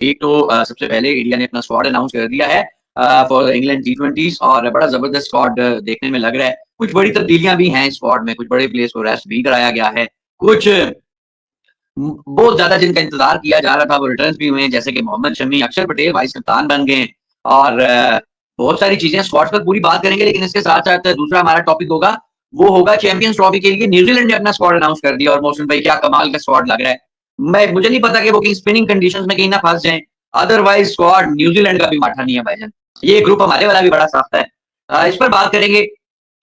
एक तो सबसे पहले इंडिया ने अपना स्क्वाड अनाउंस कर दिया है फॉर इंग्लैंड T20s और बड़ा जबरदस्त स्क्वाड देखने में लग रहा है। कुछ बड़ी तब्दीलियां भी हैं स्क्वाड में, कुछ बड़े प्लेयर्स को रेस्ट भी कराया गया है। कुछ बहुत ज्यादा जिनका इंतजार किया जा रहा था वो रिटर्न्स भी हुए हैं, जैसे कि मोहम्मद शमी, अक्षर पटेल वाइस कप्तान बन गए और बहुत सारी चीजें स्क्वाड पर पूरी बात करेंगे। लेकिन इसके साथ साथ दूसरा हमारा टॉपिक होगा, वो होगा चैंपियंस ट्रॉफी के लिए न्यूजीलैंड ने अपना स्क्वाड अनाउंस कर दिया। और मौसम भाई क्या कमाल का स्क्वाड लग रहा है। मुझे नहीं पता कि वो कहीं स्पिनिंग कंडीशंस में कहीं ना फंस जाएं। अदरवाइज स्क्वाड न्यूजीलैंड का भी माठा नहीं है भाईजान। ये ग्रुप हमारे वाला भी बड़ा साफ है। इस पर बात करेंगे।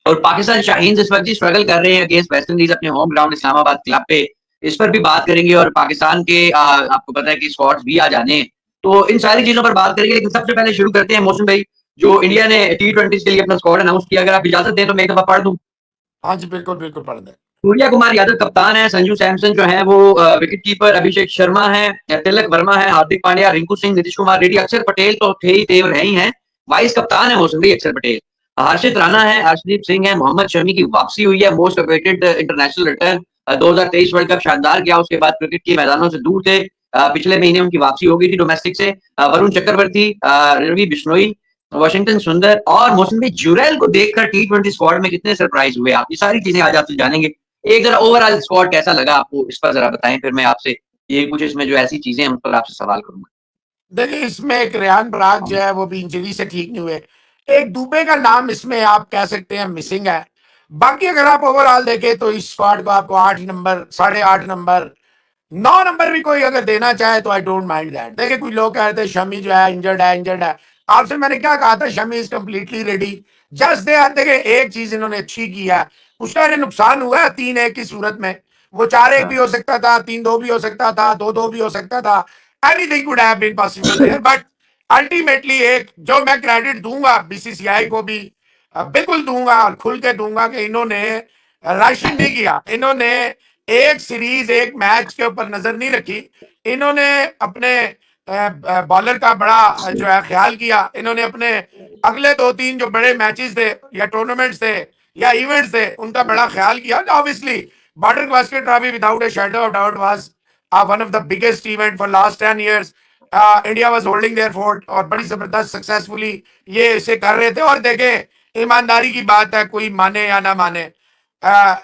और पाकिस्तान शाहीन इस वक्त स्ट्रगल कर रहे हैं अगेंस्ट वेस्ट इंडीज अपने होम ग्राउंड इस्लामाबाद क्लब पे। इस पर भी बात करेंगे। और पाकिस्तान के आपको पता है कि स्क्वाड्स भी आ जाने हैं, तो इन सारी चीजों पर बात करेंगे। लेकिन सबसे पहले शुरू करते हैं मौसम भाई, जो इंडिया ने T20 के लिए अपना स्क्वाड अनाउंस किया। अगर आप इजाजत दें तो मैं एक दफा पढ़ दूं। हाँ जी, बिल्कुल बिल्कुल पढ़ दें। सूर्या कुमार यादव कप्तान है, संजू सैमसन जो है वो विकेट कीपर, अभिषेक शर्मा है, तिलक वर्मा है, हार्दिक पांड्या, रिंकू सिंह, नीतीश कुमार रेड्डी, अक्षर पटेल तो थे ही थे और रहे ही हैं। वाइस कप्तान है मौसम भाई अक्षर पटेल। हर्षित राणा है, हर्षदीप सिंह है, मोहम्मद शमी की वापसी हुई है, most awaited international return. 2023 world cup शानदार गया, उसके बाद क्रिकेट के मैदानों से दूर थे। पिछले महीने उनकी वापसी हो गई थी डोमेस्टिक से। वरुण चक्रवर्ती, रवि बिश्नोई, वाशिंगटन सुंदर और मौसम भाई जुरैल को देखकर T20 स्क्वाड में कितने सरप्राइज हुए आप। ये सारी चीजें आज आपसे जानेंगे। एक जरा ओवरऑल स्क्वाड कैसा लगा आपको, इस पर जरा बताएं, फिर मैं आपसे ये कुछ इसमें जो ऐसी चीजें हैं उन पर आपसे सवाल करूंगा। देखिए, इसमें एक रेहान पराग जो है वो भी इंजरी से ठीक नहीं हुए। एक दुबे का नाम इसमें आप कह सकते हैं मिसिंग है। बाकी अगर आप ओवरऑल देखें तो इस स्क्वाड को आपको 8 नंबर, 8.5 नंबर, 9 नंबर भी कोई अगर देना चाहे तो आई डोंट माइंड दैट। देखिए, कुछ लोग कह रहे थे शमी जो है इंजर्ड है, इंजर्ड है। आपसे मैंने क्या कहा था, Shami is completely ready. Just they are. देखिए, एक चीज इन्होंने अच्छी की है, उसका इन्हें नुकसान हुआ है 3-1 की सूरत में। वो 4-1 भी हो सकता था, 3-2 भी हो सकता था, 2-2 भी हो सकता था। Anything could have been possible there, but ultimately एक जो मैं क्रेडिट दूंगा बीसीसीआई को भी, बिल्कुल दूंगा और खुल के दूंगा कि इन्होंने राशिंग नहीं किया। इन्होंने एक सीरीज, एक मैच के ऊपर नजर नहीं रखी। इन्होंने अपने बॉलर का बड़ा जो है ख्याल किया। इन्होंने अपने अगले 2-3 जो बड़े मैचेस थे या टूर्नामेंट्स थे या इवेंट्स थे उनका बड़ा ख्याल किया। Obviously Border Gavaskar Trophy without a shadow of doubt was one of the biggest event for last 10 years। India was holding their fort और बड़ी जबरदस्त सक्सेसफुली ये इसे कर रहे थे। और देखें, ईमानदारी की बात है, कोई माने या ना माने,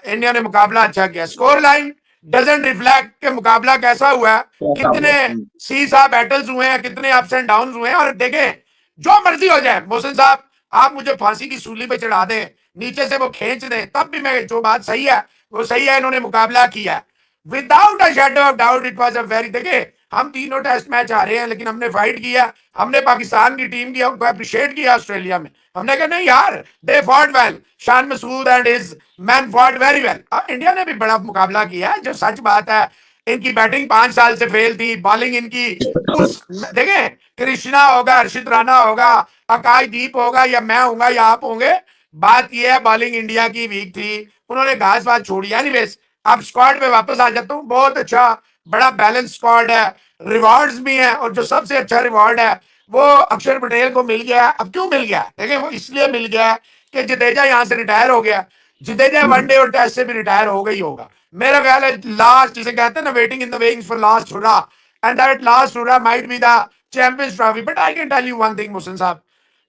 इंडिया ने मुकाबला अच्छा किया। स्कोर लाइन डजंट रिफ्लेक्ट के मुकाबला कैसा हुआ है, कितने सीसा बैटल्स हुए हैं, कितने अप्स एंड डाउन हुए हैं। और देखें, जो मर्जी हो जाए मोहसिन साहब, आप मुझे फांसी की सूली पे चढ़ा दें, नीचे से वो खींच दें, तब भी मैं, जो बात सही है वो सही है। इन्होंने मुकाबला किया without a shadow of doubt. It was a very, देखिए हम तीनों टेस्ट मैच आ रहे हैं लेकिन हमने फाइट किया। हमने पाकिस्तान की टीम की उनको अप्रिशिएट किया ऑस्ट्रेलिया में। हमने कहा नहीं यार, दे fought well, Shan Masood and his man fought very well. India ने भी बड़ा मुकाबला किया है, जो सच बात है। इनकी बैटिंग 5 साल से फेल थी, बॉलिंग इनकी उस, देखें, कृष्णा होगा, हर्षित राणा होगा, आकाशदीप होगा, या मैं होऊंगा या आप होंगे, बात यह है बॉलिंग इंडिया की वीक थी। उन्होंने घास बात छोड़ी। एनीवेज, अब स्क्वाड पे वापस आ जाता हूँ। बहुत अच्छा, बड़ा बैलेंस स्क्वाड है, रिवॉर्ड्स भी हैं। और जो सबसे अच्छा रिवॉर्ड है वो अक्षर पटेल को मिल गया। अब क्यों मिल गया? देखिए, वो इसलिए मिल गया कि जडेजा यहां से रिटायर हो गया। जडेजा वनडे और टेस्ट से भी रिटायर हो गई होगा मेरा ख्याल है। लास्ट, जिसे कहते हैं ना, waiting in the wings for last hurrah, and that last hurrah might be the Champions Trophy. But I can tell you one thing Mohsin साहब,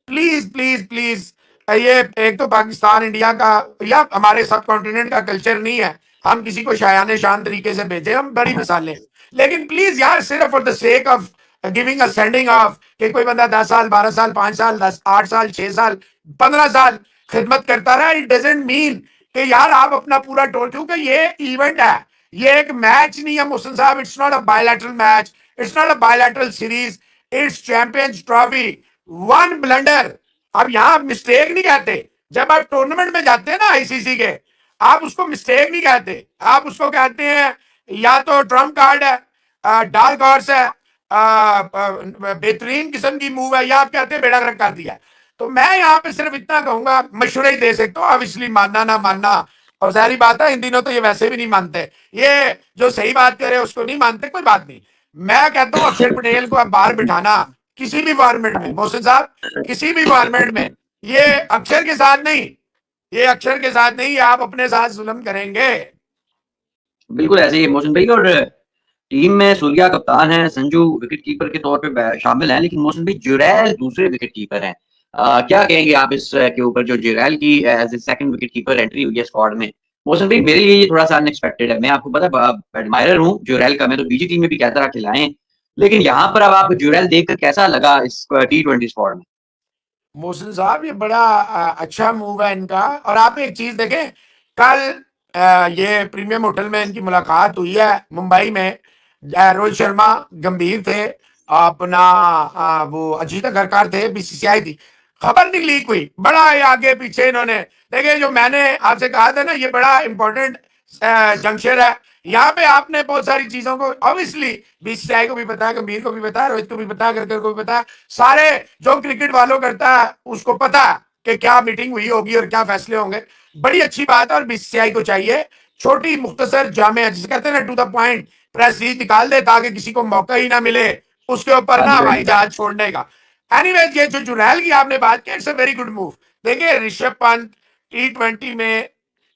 प्लीज प्लीज प्लीज, ये एक तो पाकिस्तान इंडिया का या हमारे सब कॉन्टिनेंट का कल्चर नहीं है हम किसी को शायाने शान तरीके से भेजे। हम बड़ी मिसालें, लेकिन प्लीज यार, सिर्फ for the sake of giving a sending of, कि कोई बंदा 10 साल, 12 साल, 5 साल, 10, 8 साल, 6 साल, 15 साल खिदमत करता रहा, इट डजंट मीन कि यार आप अपना पूरा टोल, क्योंकि ये इवेंट है, ये एक मैच नहीं है मोहसिन साहब। It's not a bilateral match, it's not a bilateral series, it's champions trophy. One blunder, अब यहां मिस्टेक नहीं कहते। जब आप टूर्नामेंट में जाते हैं ना आईसीसी के, आप उसको मिस्टेक नहीं कहते, आप उसको कहते हैं या तो ट्रम्प कार्ड है, डार्क हॉर्स है, बेहतरीन किस्म की मूव है, या आप कहते हैं बेड़ा गर्क कर दिया। तो मैं यहाँ पे सिर्फ इतना कहूंगा, मशवरे ही दे सकता हूँ, ऑब्वियसली मानना ना मानना, और सारी बात है, इन दिनों तो ये वैसे भी नहीं मानते। ये जो सही बात करे उसको नहीं मानते, कोई बात नहीं। मैं कहता हूँ अक्षर पटेल को अब बाहर बिठाना किसी भी फॉर्मेट में, मोहसिन साहब, किसी भी फॉर्मेट में, ये अक्षर के साथ नहीं, ये अक्षर के साथ नहीं, आप अपने साथ जुल्म करेंगे। बिल्कुल ऐसे ही मोशन भाई। और टीम में सूर्या कप्तान है, संजू विकेट कीपर के तौर पे शामिल हैं, लेकिन मोहसिन भाई जुरैल दूसरे विकेट कीपर हैं। क्या कहेंगे आप इस के ऊपर जो जुरैल की as a second wicket keeper entry हुई है स्क्वाड में? मोहसिन भाई मेरे लिए ये थोड़ा सा अनएक्सपेक्टेड है। मैं आपको पता एडमायरर हूँ जुरैल का, मैं तो बीजी टीम में भी कहता रहा खिलाएं, लेकिन यहाँ पर अब आप जुरैल देखकर कैसा लगा इस T20 स्क्वाड में? मोहसिन साहब ये बड़ा अच्छा मूव है इनका। और आप एक चीज देखें, कल ये प्रीमियम होटल में इनकी मुलाकात हुई है मुंबई में। रोहित शर्मा गंभीर थे, अपना वो अजीत अग्रकर थे, बीसीसीआई थी। खबर निकली कोई बड़ा ये आगे पीछे इन्होंने। देखिए जो मैंने आपसे कहा था ना, ये बड़ा इंपॉर्टेंट जंक्शन है। यहाँ पे आपने बहुत सारी चीजों को ऑब्वियसली बीसीसीआई को भी पता है, गंभीर को भी पता है, रोहित को भी पता है, अग्रकर को भी पता है, सारे जो क्रिकेट वालों करता है उसको पता है कि क्या मीटिंग हुई होगी और क्या फैसले होंगे। बड़ी अच्छी बात है और बीसीसीआई को चाहिए छोटी मुख्तसर जामे, जिसे कहते हैं ना to the point, press release निकाल दे ताकि किसी को मौका ही ना मिले उसके ऊपर हाँ ना जी भाई। हवाई जहाज छोड़ने का। एनीवेज ये जो जुरैल की आपने बात की, it's a very good move. देखिए ऋषभ पंत T20 में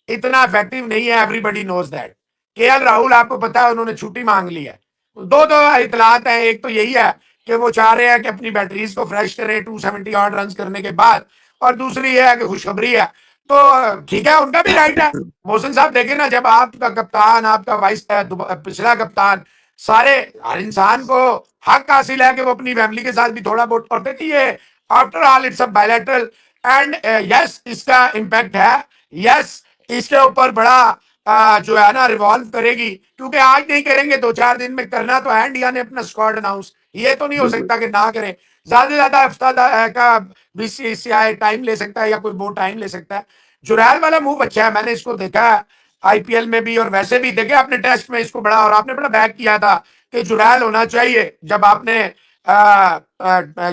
इतना इफेक्टिव नहीं है, everybody knows that. KL Rahul आपको पता है उन्होंने छुट्टी मांग ली है। दो इतलात है, एक तो यही है कि वो चाह रहे हैं कि अपनी बैटरीज को फ्रेश करें 270 ऑड रन करने के बाद, और दूसरी है कि खुशखबरी है। तो ठीक है, उनका भी राइट है। मोहसिन साहब देखे ना, जब आपका कप्तान, आपका वाइस पिछला कप्तान, सारे, हर इंसान को हक हासिल है कि वो अपनी फैमिली के साथ भी थोड़ा बहुत, और देखिए after all it's a bilateral. And yes इसका इम्पैक्ट है, यस इसके ऊपर बड़ा जो है ना रिवॉल्व करेगी, क्योंकि आज नहीं करेंगे 2-4 दिन में करना तो है। इंडिया ने अपना स्क्वाड अनाउंस, ये तो नहीं हो बिल्कुल। सकता कि ना करें। ज्यादा से ज्यादा हफ्ता का बीसीसीआई टाइम ले सकता है या कोई बहुत टाइम ले सकता है। जुरैल वाला मूव अच्छा है, मैंने इसको देखा है आईपीएल में भी और वैसे भी देखे आपने टेस्ट में इसको बड़ा, और आपने बड़ा बैक किया था कि जुरैल होना चाहिए जब आपने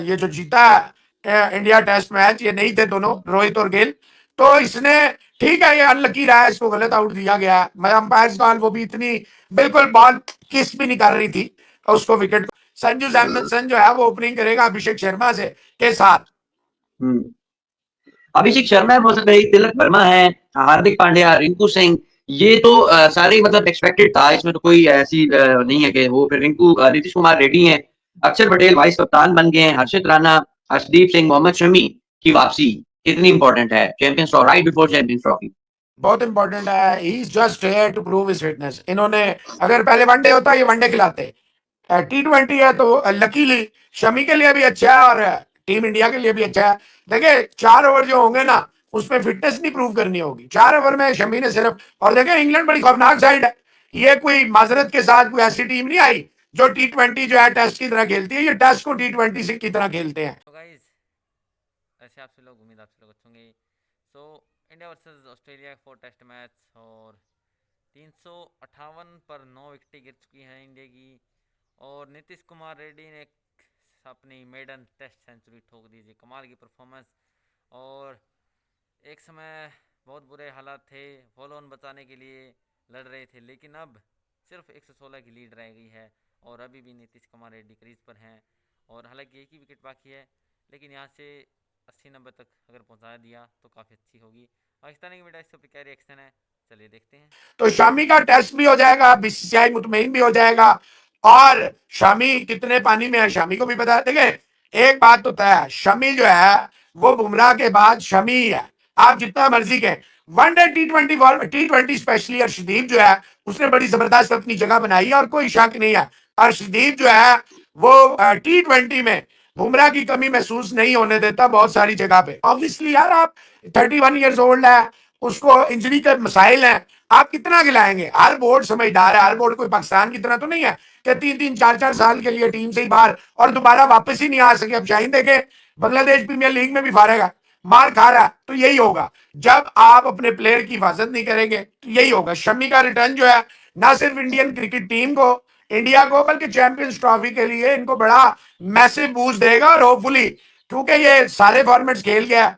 ये जो जीता इंडिया टेस्ट मैच, ये नहीं थे दोनों, रोहित और गेल। तो इसने, ठीक है ये अनलकी रहा है, इसको गलत आउट दिया गया। मैं अंपायर बॉल, वो भी इतनी बिल्कुल बॉल किस भी नहीं कर रही थी उसको विकेट। संजू सैमसन जो है वो ओपनिंग करेगा अभिषेक शर्मा से के साथ। हम्म। अभिषेक शर्मा है, मोहसिन भाई, तिलक वर्मा है, हार्दिक पांड्या, रिंकू सिंह, ये तो सारे मतलब एक्सपेक्टेड था। इसमें तो कोई ऐसी नहीं है कि वो फिर रिंकू नीतीश कुमार रेड्डी हैं, अक्षर पटेल वाइस कप्तान बन गए हैं, हर्षित राणा, हर्षदीप सिंह, मोहम्मद शमी की वापसी कितनी इंपॉर्टेंट है Champions Trophy, right before Champions Trophy. बहुत इंपॉर्टेंट है, he is just here to prove his fitness. इन्होंने, अगर पहले वनडे होता ये वनडे खिलाते। T20 है तो लकीली शमी के लिए भी अच्छा है और टीम इंडिया के लिए भी अच्छा है। देखिए 4 ओवर जो होंगे ना, उसमें फिटनेस नहीं प्रूव करनी होगी। 4 ओवर में शमी ने सिर्फ, और देखिए इंग्लैंड बड़ी खौफनाक साइड है, ये कोई माजरत के साथ कोई ऐसी टीम नहीं आई जो T20 जो है टेस्ट की तरह खेलती है। ये टेस्ट को T20 की तरह खेलते हैं। तो गाइज ऐसे आपसे लोग, उम्मीद आपसे लोग अच्छे होंगे। So India versus Australia 4 test match, और 358 पर 9 विकेटें गिर चुकी हैं इंडिया की। और नीतीश कुमार रेड्डी ने अपनी मेडन टेस्ट सेंचुरी ठोक दी थी, कमाल की परफॉर्मेंस। और एक समय बहुत बुरे हालात थे, फॉलो ऑन बचाने के लिए लड़ रहे थे, लेकिन अब सिर्फ 116 की लीड रह गई है। और अभी भी नीतीश कुमार रेड्डी क्रीज पर हैं, और हालांकि एक ही विकेट बाकी है, लेकिन यहाँ से 80-90 तक अगर पहुँचा दिया तो काफ़ी अच्छी होगी। पाकिस्तानी की मीडिया इस पर क्या रिएक्शन है, चलिए देखते हैं। तो शामी का टेस्ट भी हो जाएगा, बीसीसीआई मुतमईन भी हो जाएगा। और शामी कितने पानी में है शामी को भी पता है। देखिए एक बात तो तय है, शमी जो है वो बुमराह के बाद शमी ही है। आप जितना मर्जी कहें, वनडे T20 स्पेशली अर्शदीप जो है उसने बड़ी जबरदस्त अपनी जगह बनाई है और कोई शक नहीं है। अर्शदीप जो है वो T20 में बुमराह की कमी महसूस नहीं होने देता बहुत सारी जगह पे। ऑब्वियसली यार आप 31 ईयर्स ओल्ड है, उसको इंजरी के मसाइल हैं, आप कितना खिलाएंगे। हर बोर्ड समझदार है, हर बोर्ड कोई पाकिस्तान की तरह तो नहीं है कि 3-3 4-4 साल के लिए टीम से ही बाहर और दोबारा वापस ही नहीं आ सके। अब शाहीन देखे बांग्लादेश प्रीमियर लीग में भी फारेगा, मार खा रहा है, तो यही होगा जब आप अपने प्लेयर की हिफाजत नहीं करेंगे, तो यही होगा। शमी का रिटर्न जो है ना सिर्फ इंडियन क्रिकेट टीम को, इंडिया को, बल्कि चैंपियंस ट्रॉफी के लिए इनको बड़ा मैसिव बूस्ट देगा। और होपफुली, क्योंकि ये सारे फॉर्मेट्स खेल गया,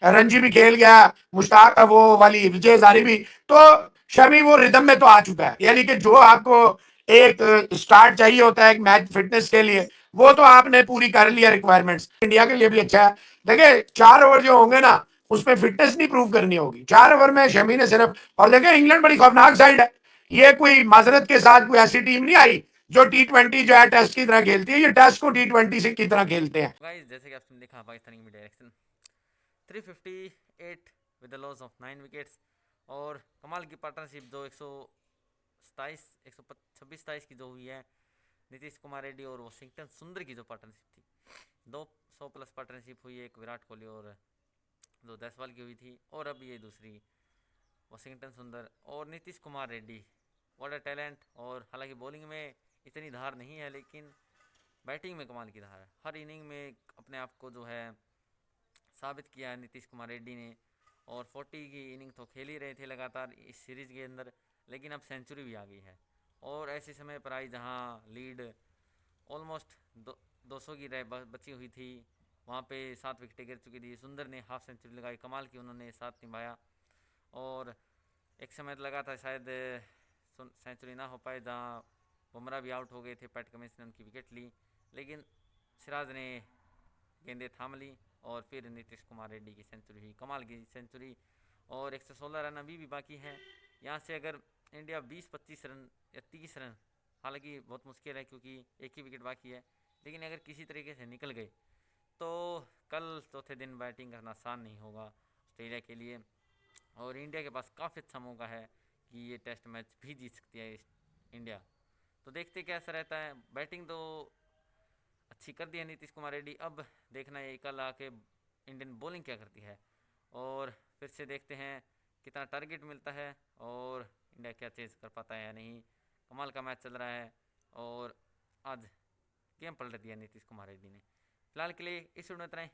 रणजी भी खेल गया, मुश्ताक वो वाली विजय हजारी भी, तो शमी वो रिदम में तो आ चुका है। यानी कि जो आपको एक स्टार्ट चाहिए होता है एक मैच फिटनेस के लिए, वो तो आपने पूरी कर लिया रिक्वायरमेंट्स। इंडिया के लिए भी अच्छा है। देखिए 4 ओवर जो होंगे ना, उसमें फिटनेस नहीं प्रूव करनी होगी। 4 ओवर में शमी ने सिर्फ, और देखिए इंग्लैंड बड़ी खौफनाक साइड है, ये कोई माजरत के साथ कोई ऐसी टीम नहीं आई जो T20 जो है टेस्ट की तरह खेलती है, ये टेस्ट को T20 से की तरह खेलते हैं। गाइस जैसे कि आपने देखा पाकिस्तानी में direction 358 with the loss of 9 wickets, और कमाल की पार्टनरशिप जो 127 126 27 की जो हुई है नीतीश कुमार रेड्डी और वॉशिंगटन सुंदर की जो पार्टनरशिप थी, 200 प्लस पार्टनरशिप हुई, एक विराट कोहली और जो जायसवाल की हुई थी, और अब ये दूसरी वॉशिंगटन सुंदर और Nitish Kumar Reddy. What a talent. और हालांकि बॉलिंग में इतनी धार नहीं है, लेकिन बैटिंग में कमाल की धार है। हर इनिंग में अपने आप को जो है साबित किया है नीतीश कुमार रेड्डी ने, और 40 की इनिंग तो खेल ही रहे थे लगातार इस सीरीज़ के अंदर, लेकिन अब सेंचुरी भी आ गई है। और ऐसे समय पर आई जहां लीड ऑलमोस्ट 200 की बची हुई थी, वहाँ पे 7 विकेटें गिर चुकी थी। सुंदर ने हाफ सेंचुरी लगाई, कमाल की उन्होंने साथ निभाया, और एक समय लगा था शायद सेंचुरी ना हो पाए, जहाँ बुमराह भी आउट हो गए थे, पैट कमिंस ने उनकी विकेट ली, लेकिन सिराज ने गेंदें थाम ली, और फिर नीतीश कुमार रेड्डी की सेंचुरी हुई, कमाल की सेंचुरी। और 116 रन अभी भी बाकी हैं। यहाँ से अगर इंडिया 20-25 रन या 30 रन, हालांकि बहुत मुश्किल है क्योंकि एक ही विकेट बाकी है, लेकिन अगर किसी तरीके से निकल गए तो कल चौथे दिन बैटिंग करना आसान नहीं होगा ऑस्ट्रेलिया के लिए, और इंडिया के पास काफ़ी अच्छा मौका है कि ये टेस्ट मैच भी जीत सकती है इंडिया। तो देखते कैसा रहता है। बैटिंग तो अच्छी कर दी है नीतीश कुमार रेड्डी, अब देखना है कल आके इंडियन बॉलिंग क्या करती है, और फिर से देखते हैं कितना टारगेट मिलता है और इंडिया क्या चेज कर पाता है या नहीं। कमाल का मैच चल रहा है, और आज गेम पलट दिया नीतीश कुमार रेड्डी ने। फिलहाल के लिए इस वीडियो में इतना ही।